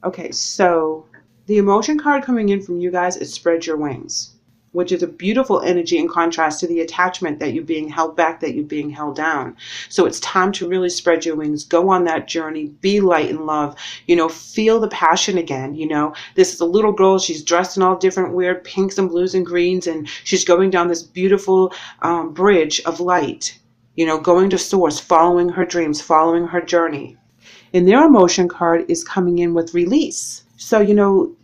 Okay, so the emotion card coming in from you guys is spread your wings, which is a beautiful energy in contrast to the attachment that you're being held back, that you're being held down. So it's time to really spread your wings, go on that journey, be light and love, feel the passion again. This is a little girl, she's dressed in all different weird pinks and blues and greens, and she's going down this beautiful bridge of light, going to source, following her dreams, following her journey. And their emotion card is coming in with release. So,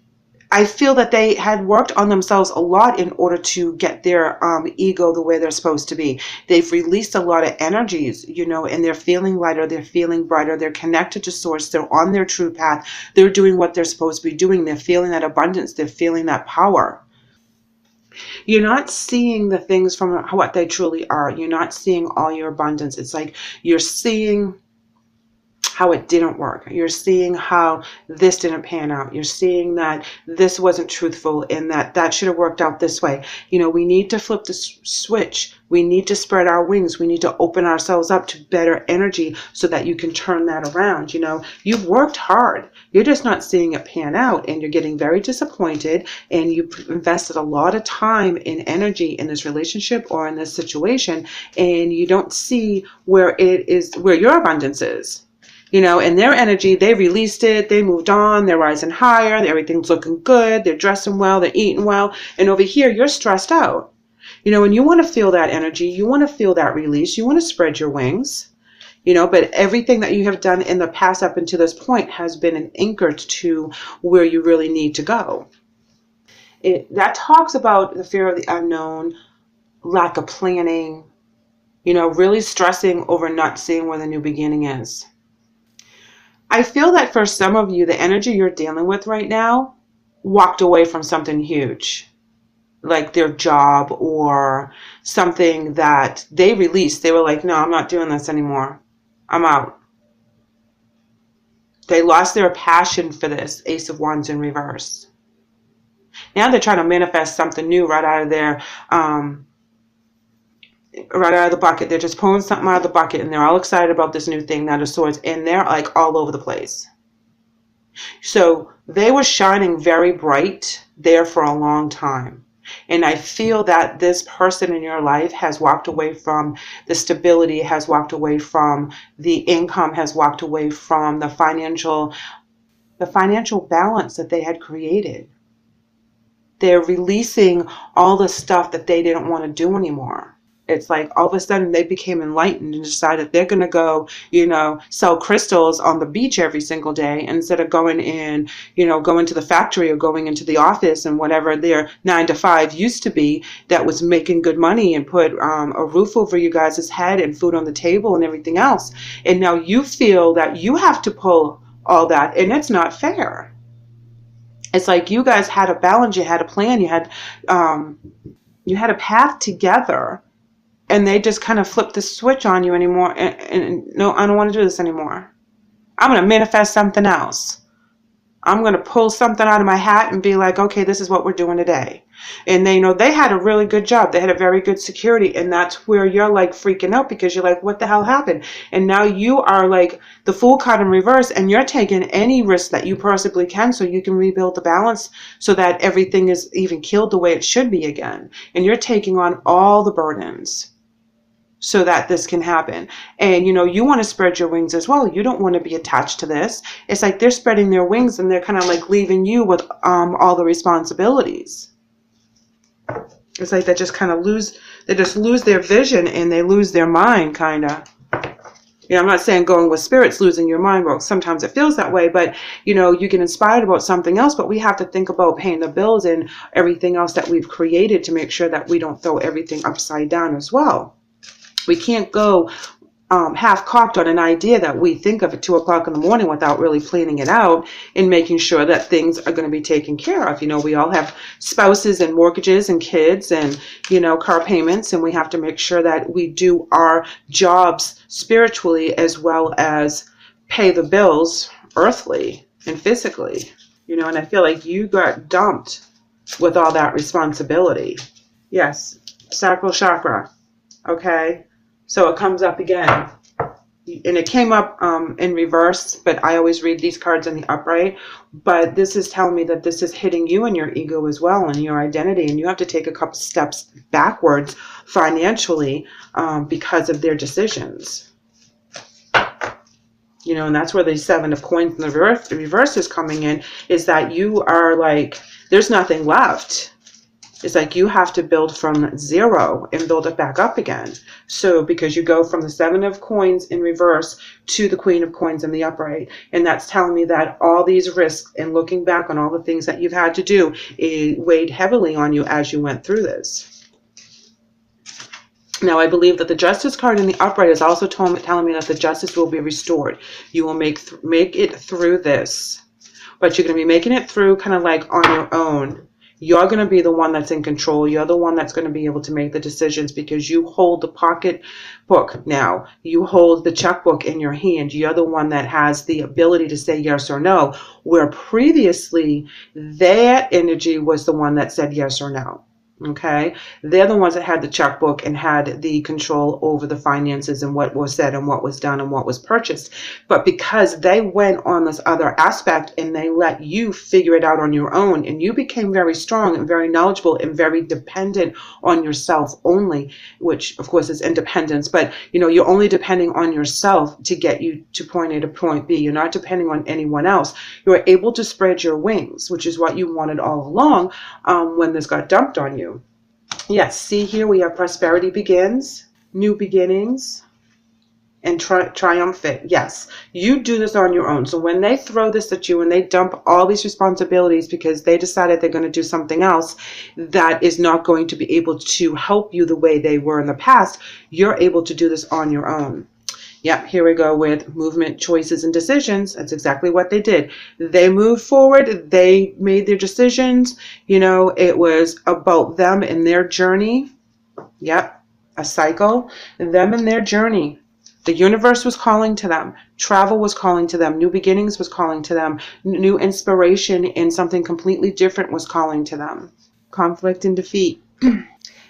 I feel that they had worked on themselves a lot in order to get their ego the way they're supposed to be. They've released a lot of energies, and they're feeling lighter, they're feeling brighter, they're connected to source, they're on their true path, they're doing what they're supposed to be doing, they're feeling that abundance, they're feeling that power. You're not seeing the things from what they truly are. You're not seeing all your abundance. It's like you're seeing how it didn't work. You're seeing how this didn't pan out. You're seeing that this wasn't truthful and that should have worked out this way. We need to flip the switch. We need to spread our wings. We need to open ourselves up to better energy so that you can turn that around. You've worked hard. You're just not seeing it pan out, and you're getting very disappointed, and you've invested a lot of time and energy in this relationship or in this situation, and you don't see where your abundance is. And their energy, they released it, they moved on, they're rising higher, everything's looking good, they're dressing well, they're eating well. And over here, you're stressed out. And you want to feel that energy, you want to feel that release, you want to spread your wings, but everything that you have done in the past up until this point has been an anchor to where you really need to go. That talks about the fear of the unknown, lack of planning, really stressing over not seeing where the new beginning is. I feel that for some of you, the energy you're dealing with right now walked away from something huge, like their job or something that they released. They were like, no, I'm not doing this anymore. I'm out. They lost their passion for this, Ace of Wands in reverse. Now they're trying to manifest something new right out of the bucket. They're just pulling something out of the bucket, and they're all excited about this new thing, Knight of Swords, and they're like all over the place. So they were shining very bright there for a long time. And I feel that this person in your life has walked away from the stability, has walked away from the income, has walked away from the financial balance that they had created. They're releasing all the stuff that they didn't want to do anymore. It's like all of a sudden they became enlightened and decided they're going to go, sell crystals on the beach every single day instead of going to the factory or going into the office and whatever their 9 to 5 used to be that was making good money and put a roof over you guys' head and food on the table and everything else. And now you feel that you have to pull all that, and it's not fair. It's like you guys had a balance, you had a plan, you had a path together, and they just kind of flipped the switch on you anymore. And no, I don't want to do this anymore. I'm going to manifest something else. I'm going to pull something out of my hat and be like, okay, this is what we're doing today. And they had a really good job. They had a very good security. And that's where you're like freaking out because you're like, what the hell happened? And now you are like the Fool card in reverse, and you're taking any risk that you possibly can so you can rebuild the balance so that everything is even killed the way it should be again. And you're taking on all the burdens so that this can happen. And you want to spread your wings as well. You don't want to be attached to this. It's like they're spreading their wings and they're kind of like leaving you with all the responsibilities. It's like they just lose their vision and they lose their mind, kind of. I'm not saying going with spirits losing your mind. Well, sometimes it feels that way, but you get inspired about something else, but we have to think about paying the bills and everything else that we've created to make sure that we don't throw everything upside down as well. We can't go half-cocked on an idea that we think of at 2 o'clock in the morning without really planning it out and making sure that things are going to be taken care of. We all have spouses and mortgages and kids and, car payments, and we have to make sure that we do our jobs spiritually as well as pay the bills earthly and physically. And I feel like you got dumped with all that responsibility. Yes, sacral chakra. Okay. So it comes up again. and it came up in reverse, but I always read these cards in the upright. But this is telling me that this is hitting you and your ego as well and your identity, and you have to take a couple steps backwards financially because of their decisions. You know, and that's where the Seven of Coins in the reverse is coming in, is that you are like, there's nothing left. It's like you have to build from zero and build it back up again. So because you go from the Seven of Coins in reverse to the Queen of Coins in the upright. And that's telling me that all these risks and looking back on all the things that you've had to do, it weighed heavily on you as you went through this. Now, I believe that the Justice card in the upright is also telling me that the justice will be restored. You will make it through this. But you're going to be making it through kind of like on your own. You're going to be the one that's in control. You're the one that's going to be able to make the decisions because you hold the pocketbook now. You hold the checkbook in your hand. You're the one that has the ability to say yes or no, where previously that energy was the one that said yes or no. Okay, they're the ones that had the checkbook and had the control over the finances and what was said and what was done and what was purchased. But because they went on this other aspect and they let you figure it out on your own, and you became very strong and very knowledgeable and very dependent on yourself only, which of course is independence, but you know, you're only depending on yourself to get you to point A to point B. You're not depending on anyone else. You're able to spread your wings, which is what you wanted all along when this got dumped on you. Yes, see here we have prosperity begins, new beginnings, and triumphant. Yes, you do this on your own. So when they throw this at you and they dump all these responsibilities because they decided they're going to do something else that is not going to be able to help you the way they were in the past, you're able to do this on your own. Yep, here we go with movement, choices, and decisions. That's exactly what they did. They moved forward. They made their decisions. You know, it was about them and their journey. Yep, a cycle. Them and their journey. The universe was calling to them. Travel was calling to them. New beginnings was calling to them. New inspiration in something completely different was calling to them. Conflict and defeat. It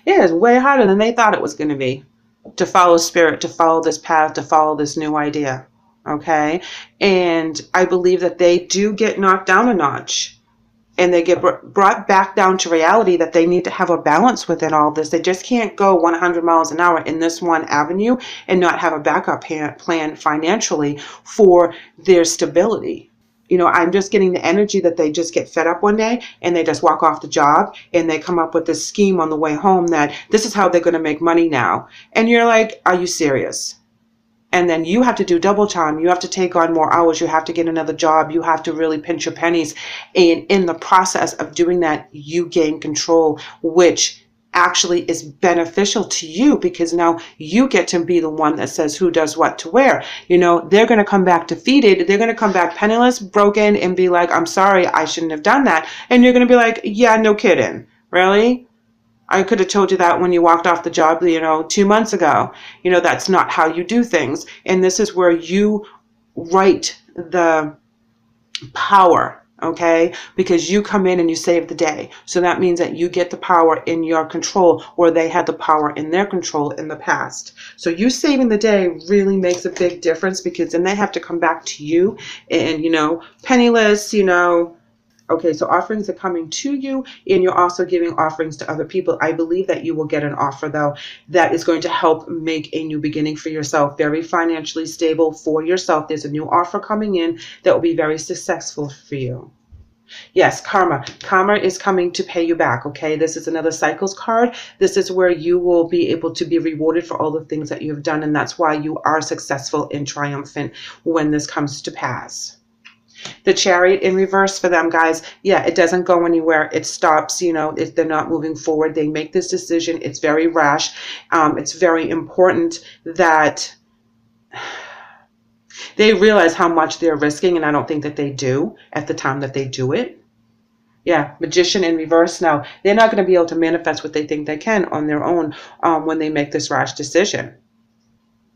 is way harder than they thought it was going to be. To follow spirit, to follow this path, to follow this new idea. Okay? And I believe that they do get knocked down a notch. And they get brought back down to reality that they need to have a balance within all this. They just can't go 100 miles an hour in this one avenue and not have a backup plan financially for their stability. You know, I'm just getting the energy that they just get fed up one day and they just walk off the job and they come up with this scheme on the way home that this is how they're going to make money now. And you're like, are you serious? And then you have to do double time. You have to take on more hours. You have to get another job. You have to really pinch your pennies. And in the process of doing that, you gain control, which actually is beneficial to you because now you get to be the one that says who does what to where. You know, they're going to come back defeated. They're going to come back penniless, broken, and be like, I'm sorry, I shouldn't have done that. And you're going to be like, yeah, no kidding. Really? I could have told you that when you walked off the job, 2 months ago. That's not how you do things. And this is where you write the power. Okay, because you come in and you save the day. So that means that you get the power in your control, or they had the power in their control in the past. So you saving the day really makes a big difference, because then they have to come back to you and, penniless, Okay, so offerings are coming to you, and you're also giving offerings to other people. I believe that you will get an offer, though, that is going to help make a new beginning for yourself, very financially stable for yourself. There's a new offer coming in that will be very successful for you. Yes, karma. Karma is coming to pay you back, okay? This is another cycles card. This is where you will be able to be rewarded for all the things that you have done, and that's why you are successful and triumphant when this comes to pass. The Chariot in reverse for them, guys, yeah, it doesn't go anywhere. It stops, if they're not moving forward. They make this decision. It's very rash. It's very important that they realize how much they're risking, and I don't think that they do at the time that they do it. Yeah, Magician in reverse. Now, they're not going to be able to manifest what they think they can on their own when they make this rash decision.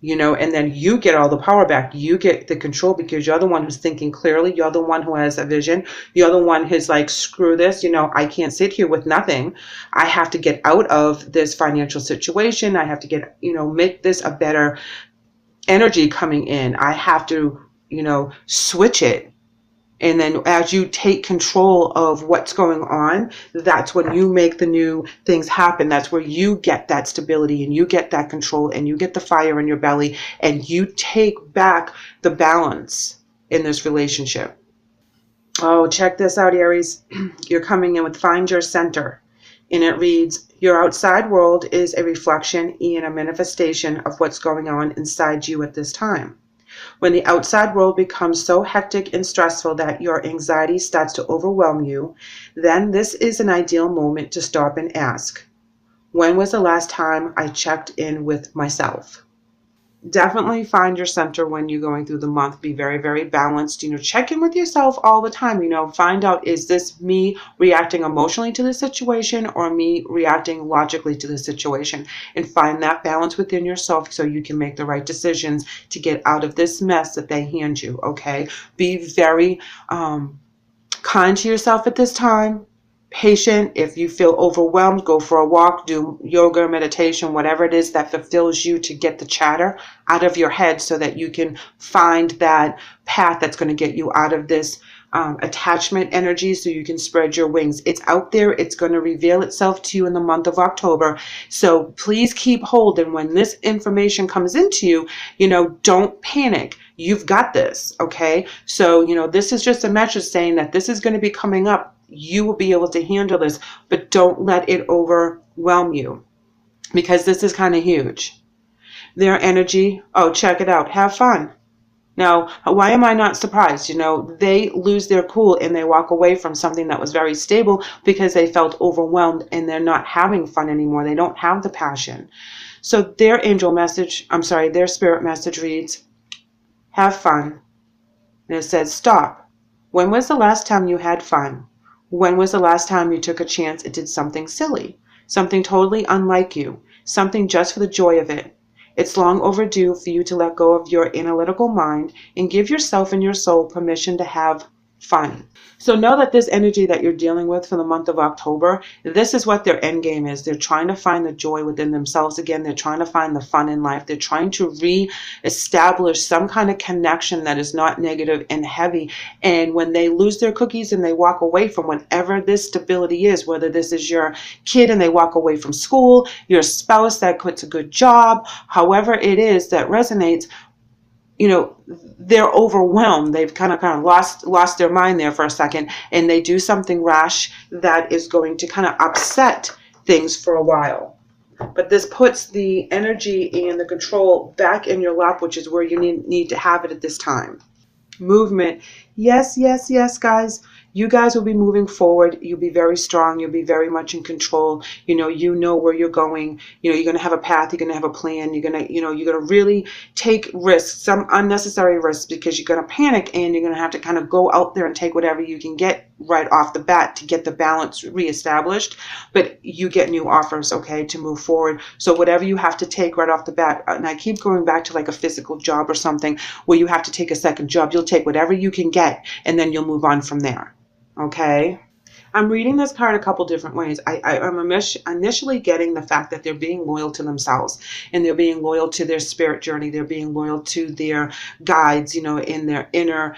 And then you get all the power back. You get the control, because you're the one who's thinking clearly. You're the one who has a vision. You're the one who's like, screw this. I can't sit here with nothing. I have to get out of this financial situation. I have to make this a better energy coming in. I have to, switch it. And then as you take control of what's going on, that's when you make the new things happen. That's where you get that stability and you get that control and you get the fire in your belly and you take back the balance in this relationship. Oh, check this out, Aries. You're coming in with Find Your Center. And it reads, your outside world is a reflection and a manifestation of what's going on inside you at this time. When the outside world becomes so hectic and stressful that your anxiety starts to overwhelm you, then this is an ideal moment to stop and ask, when was the last time I checked in with myself? Definitely find your center when you're going through the month. Be very, very balanced. Check in with yourself all the time. Find out, is this me reacting emotionally to the situation or me reacting logically to the situation? And find that balance within yourself so you can make the right decisions to get out of this mess that they hand you, okay? Be very kind to yourself at this time. Patient. If you feel overwhelmed, go for a walk, do yoga, meditation, whatever it is that fulfills you to get the chatter out of your head so that you can find that path that's going to get you out of this attachment energy so you can spread your wings. It's out there. It's going to reveal itself to you in the month of October. So please keep hold. And when this information comes into you, don't panic. You've got this. Okay. So, this is just a message saying that this is going to be coming up. You will be able to handle this, but don't let it overwhelm you because this is kind of huge. Their energy, oh, check it out. Have fun. Now, why am I not surprised? They lose their cool and they walk away from something that was very stable because they felt overwhelmed and they're not having fun anymore. They don't have the passion. So their their spirit message reads, have fun. And it says, stop. When was the last time you had fun? When was the last time you took a chance and did something silly? Something totally unlike you? Something just for the joy of it? It's long overdue for you to let go of your analytical mind and give yourself and your soul permission to have fun. So know that this energy that you're dealing with for the month of October, this is what their end game is. They're trying to find the joy within themselves again. They're trying to find the fun in life. They're trying to re-establish some kind of connection that is not negative and heavy. And when they lose their cookies and they walk away from whatever this stability is, whether this is your kid and they walk away from school, your spouse that quits a good job, however it is that resonates, they're overwhelmed. They've kind of lost their mind there for a second, and they do something rash that is going to kind of upset things for a while. But this puts the energy and the control back in your lap, which is where you need to have it at this time. Movement. Yes, yes, yes, guys. You guys will be moving forward. You'll be very strong. You'll be very much in control. You know where you're going. You're going to have a path. You're going to have a plan. You're going to really take risks, some unnecessary risks, because you're going to panic and you're going to have to kind of go out there and take whatever you can get right off the bat to get the balance reestablished. But you get new offers, okay, to move forward. So whatever you have to take right off the bat, and I keep going back to like a physical job or something where you have to take a second job, you'll take whatever you can get and then you'll move on from there. Okay. I'm reading this card a couple different ways. I'm initially getting the fact that they're being loyal to themselves and they're being loyal to their spirit journey. They're being loyal to their guides, in their inner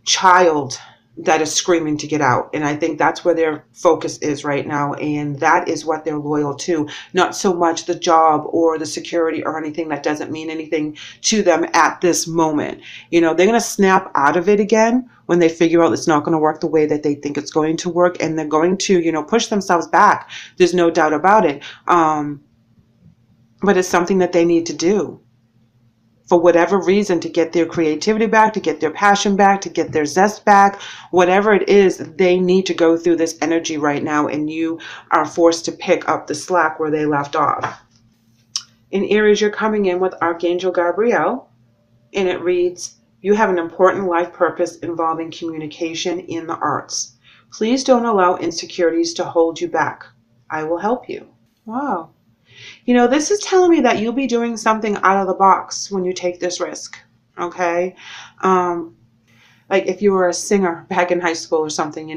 child that is screaming to get out. And I think that's where their focus is right now. And that is what they're loyal to. Not so much the job or the security or anything that doesn't mean anything to them at this moment. They're going to snap out of it again when they figure out it's not going to work the way that they think it's going to work. And they're going to, push themselves back. There's no doubt about it. But it's something that they need to do. For whatever reason, to get their creativity back, to get their passion back, to get their zest back, whatever it is, they need to go through this energy right now, and you are forced to pick up the slack where they left off. In Aries, you're coming in with Archangel Gabriel, and it reads, you have an important life purpose involving communication in the arts. Please don't allow insecurities to hold you back. I will help you. Wow. This is telling me that you'll be doing something out of the box when you take this risk, okay? Like if you were a singer back in high school or something,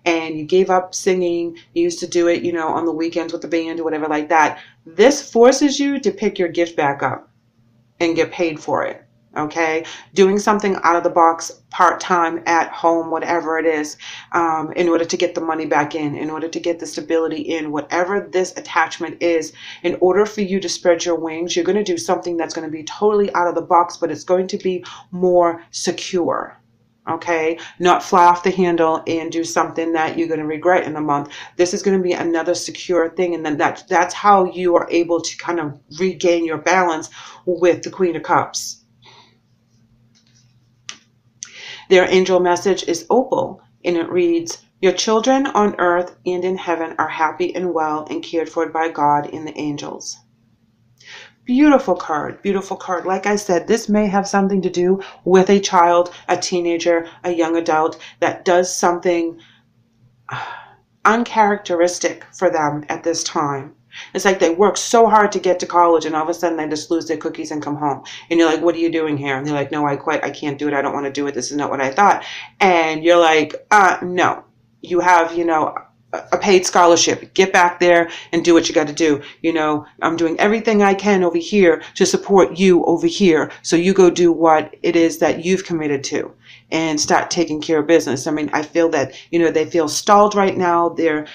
and you gave up singing, you used to do it, on the weekends with the band or whatever like that. This forces you to pick your gift back up and get paid for it. Okay, doing something out of the box, part-time, at home, whatever it is, in order to get the money back in order to get the stability in, whatever this attachment is. In order for you to spread your wings, you're going to do something that's going to be totally out of the box, but it's going to be more secure. Okay, not fly off the handle and do something that you're going to regret in a month. This is going to be another secure thing, and then that's how you are able to kind of regain your balance with the Queen of Cups. Their angel message is Opal, and it reads, your children on earth and in heaven are happy and well and cared for by God and the angels. Beautiful card, beautiful card. Like I said, this may have something to do with a child, a teenager, a young adult that does something uncharacteristic for them at this time. It's like they work so hard to get to college and all of a sudden they just lose their cookies and come home. And you're like, what are you doing here? And they're like, no, I quit. I can't do it. I don't want to do it. This is not what I thought. And you're like, no. You have, a paid scholarship. Get back there and do what you got to do. I'm doing everything I can over here to support you over here. So you go do what it is that you've committed to and start taking care of business. I mean, I feel that, they feel stalled right now. They're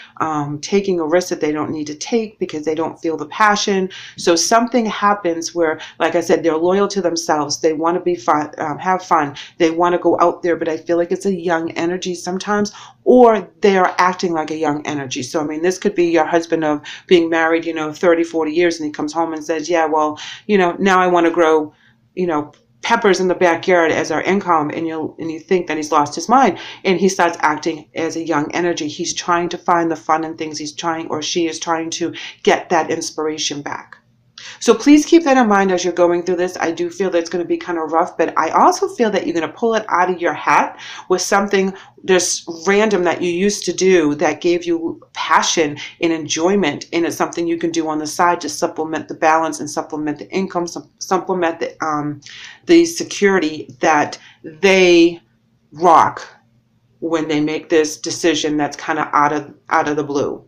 taking a risk that they don't need to take because they don't feel the passion. So something happens where, like I said, they're loyal to themselves. They want to be fun, have fun. They want to go out there, but I feel like it's a young energy sometimes, or they are acting like a young energy. So, I mean, this could be your husband of being married, 30, 40 years, and he comes home and says, yeah, well, now I want to grow, peppers in the backyard as our income, and you think that he's lost his mind, and he starts acting as a young energy. He's trying to find the fun in things. She is trying to get that inspiration back. So please keep that in mind as you're going through this. I do feel that it's going to be kind of rough, but I also feel that you're going to pull it out of your hat with something just random that you used to do that gave you passion and enjoyment, and it's something you can do on the side to supplement the balance and supplement the income, supplement the security that they rock when they make this decision that's kind of out of the blue.